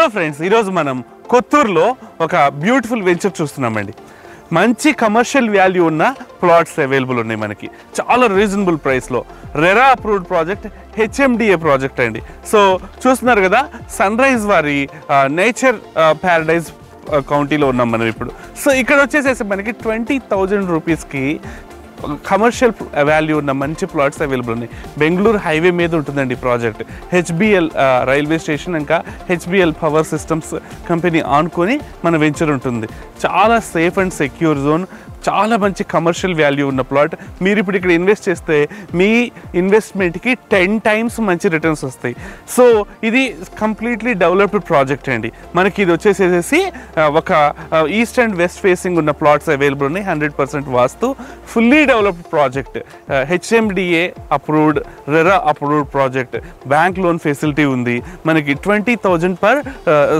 Hello friends, ఈరోజు మనం కొత్తూరులో ఒక బ్యూటిఫుల్ వెంచర్ చూస్తున్నామండి. మంచి కమర్షియల్ వాల్యూ ఉన్న ప్లాట్స్ అవైలబుల్ ఉన్నాయి మనకి చాలా రీజనబుల్ ప్రైస్లో. RERA approved project, HMDA project అండి. సో చూస్తున్నారు కదా, సన్ రైజ్ వారి నేచర్ ప్యారడైజ్ కౌంటీలో ఉన్నాం మనం ఇప్పుడు. సో ఇక్కడ వచ్చేసేసి మనకి 20,000 రూపీస్కి కమర్షియల్ వాల్యూ ఉన్న మంచి ప్లాట్స్ అవైలబుల్ ఉన్నాయి. బెంగళూరు హైవే మీద ఉంటుందండి ప్రాజెక్ట్. హెచ్బిఎల్ రైల్వే స్టేషన్ ఇంకా హెచ్బిఎల్ పవర్ సిస్టమ్స్ కంపెనీ ఆనుకొని మన వెంచర్ ఉంటుంది. చాలా సేఫ్ అండ్ సెక్యూర్ జోన్, చాలా మంచి కమర్షియల్ వాల్యూ ఉన్న ప్లాట్. మీరు ఇప్పుడు ఇక్కడ ఇన్వెస్ట్ చేస్తే మీ ఇన్వెస్ట్మెంట్కి 10 times మంచి రిటర్న్స్ వస్తాయి. సో ఇది కంప్లీట్లీ డెవలప్డ్ ప్రాజెక్ట్ అండి. మనకి ఇది వచ్చేసేసి ఒక ఈస్ట్ అండ్ వెస్ట్ ఫేసింగ్ ఉన్న ప్లాట్స్ అవైలబుల్ ఉన్నాయి. 100% vastu, fully developed project, HMDA approved, RERA approved project. Bank loan facility ఉంది. మనకి 20,000 per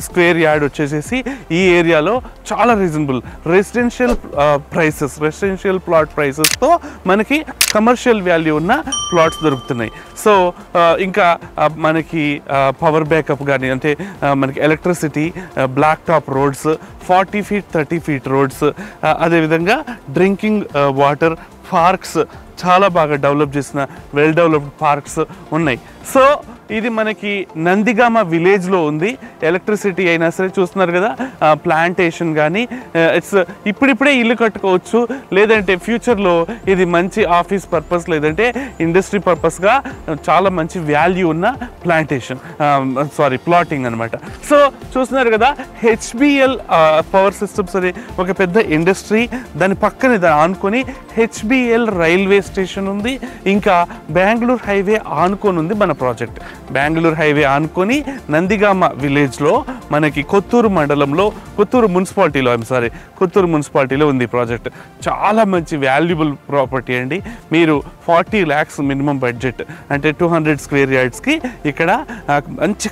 square yard వచ్చేసేసి ఈ ఏరియాలో చాలా రీజనబుల్ రెసిడెన్షియల్ రెసిడెన్షియల్ ప్లాట్ ప్రైసెస్తో మనకి కమర్షియల్ వాల్యూ ఉన్న ప్లాట్స్ దొరుకుతున్నాయి. సో ఇంకా మనకి పవర్ బ్యాకప్ కానీ, అంటే మనకి electricity, black top roads, 40 feet 30 feet roads, అదేవిధంగా డ్రింకింగ్ వాటర్, పార్క్స్, చాలా బాగా డెవలప్ చేసిన వెల్ డెవలప్డ్ పార్క్స్ ఉన్నాయి. సో ఇది మనకి నందిగామ విలేజ్లో ఉంది. ఎలక్ట్రిసిటీ అయినా సరే చూస్తున్నారు కదా, ప్లాంటేషన్ కానీ, ఇట్స్ ఇప్పుడిప్పుడే ఇల్లు కట్టుకోవచ్చు, లేదంటే ఫ్యూచర్లో ఇది మంచి ఆఫీస్ పర్పస్ లేదంటే ఇండస్ట్రీ పర్పస్గా చాలా మంచి వాల్యూ ఉన్న ప్లాటింగ్ అనమాట. సో చూస్తున్నారు కదా, హెచ్బిఎల్ పవర్ సిస్టమ్స్ అనే ఒక పెద్ద ఇండస్ట్రీ, దాని పక్కనే ఆనుకొని హెచ్బిఎల్ రైల్వే స్టేషన్ ఉంది, ఇంకా బెంగళూరు హైవే ఆనుకొని ఉంది మన ప్రాజెక్ట్. బెంగళూరు హైవే ఆనుకొని నందిగామ విలేజ్లో మనకి కొత్తూరు మండలంలో, కొత్తూరు మున్సిపాలిటీలో ఉంది ప్రాజెక్ట్. చాలా మంచి వాల్యుబుల్ ప్రాపర్టీ అండి. మీరు 40 lakhs మినిమం బడ్జెట్, అంటే 200 square yardsకి ఇక్కడ మంచి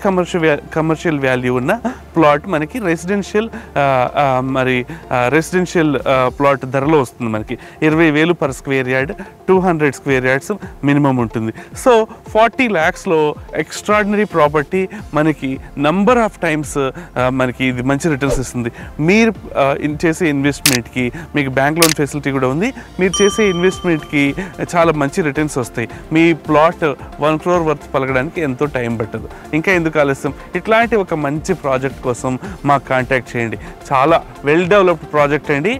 కమర్షియల్ వాల్యూ ఉన్న ప్లాట్ మనకి రెసిడెన్షియల్ ప్లాట్ ధరలో వస్తుంది. మనకి 20,000 per square yard, 200 square yards minimum ఉంటుంది. సో 40 lakhsలో ఎక్స్ట్రాడినరీ ప్రాపర్టీ మనకి నంబర్ ఆఫ్ టైమ్స్ మనకి ఇది మంచి రిటర్న్స్ ఇస్తుంది. మీరు చేసే ఇన్వెస్ట్మెంట్కి మీకు బ్యాంక్ లోన్ ఫెసిలిటీ కూడా ఉంది. మీరు చేసే ఇన్వెస్ట్మెంట్కి చాలా మంచి రిటర్న్స్ వస్తాయి. మీ ప్లాట్ 1 crore వర్త్ పలకడానికి ఎంతో టైం పట్టదు. ఇంకా ఎందుకు ఆలస్యం? ఇట్లాంటి ఒక మంచి ప్రాజెక్ట్ కోసం మాకు కాంటాక్ట్ చేయండి. చాలా వెల్ డెవలప్డ్ ప్రాజెక్ట్ అండి.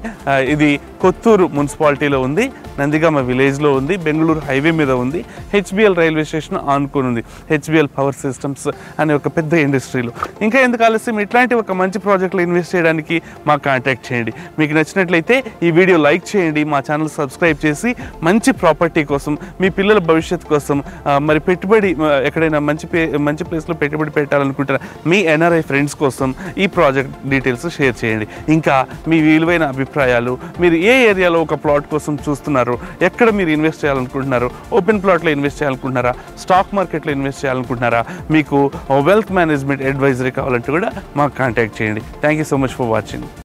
ఇది కొత్తూరు మున్సిపాలిటీలో ఉంది, నందిగామ విలేజ్లో ఉంది, బెంగళూరు హైవే మీద ఉంది, హెచ్బిఎల్ రైల్వే స్టేషన్ ఆనుకొని ఉంది, హెచ్బిఎల్ పవర్ సిస్టమ్స్ అనే ఒక పెద్ద ఇండస్ట్రీలో. ఇంకా ఎందుకు ఆలస్యం? ఇట్లాంటి ఒక మంచి ప్రాజెక్ట్లో ఇన్వెస్ట్ చేయడానికి మాకు కాంటాక్ట్ చేయండి. మీకు నచ్చినట్లయితే ఈ వీడియో లైక్ చేయండి, మా ఛానల్ సబ్స్క్రైబ్ చేసి మంచి ప్రాపర్టీ కోసం, మీ పిల్లల భవిష్యత్తు కోసం, మరి పెట్టుబడి ఎక్కడైనా మంచి ప్లేస్లో పెట్టుబడి పెట్టాలనుకుంటారా మీ ఎన్ఆర్ఐ ఫ్రెండ్స్ కోసం ఈ ప్రాజెక్ట్ డీటెయిల్స్ షేర్ చేయండి. ఇంకా మీ విలువైన అభిప్రాయాలు, మీరు ఏ ఏరియాలో ఒక ప్లాట్ కోసం చూస్తున్నారు, ఎక్కడ మీరు ఇన్వెస్ట్ చేయాలనుకుంటున్నారు, ఓపెన్ ప్లాట్లో ఇన్వెస్ట్ చేయాలనుకుంటున్నారా, స్టాక్ మార్కెట్లో ఇన్వెస్ట్ చేయాలనుకుంటున్నారా, మీకు వెల్త్ మేనేజ్మెంట్ అడ్వైజరీ కావాలంటే కూడా మాకు కాంటాక్ట్ చేయండి. Thank you so much for watching.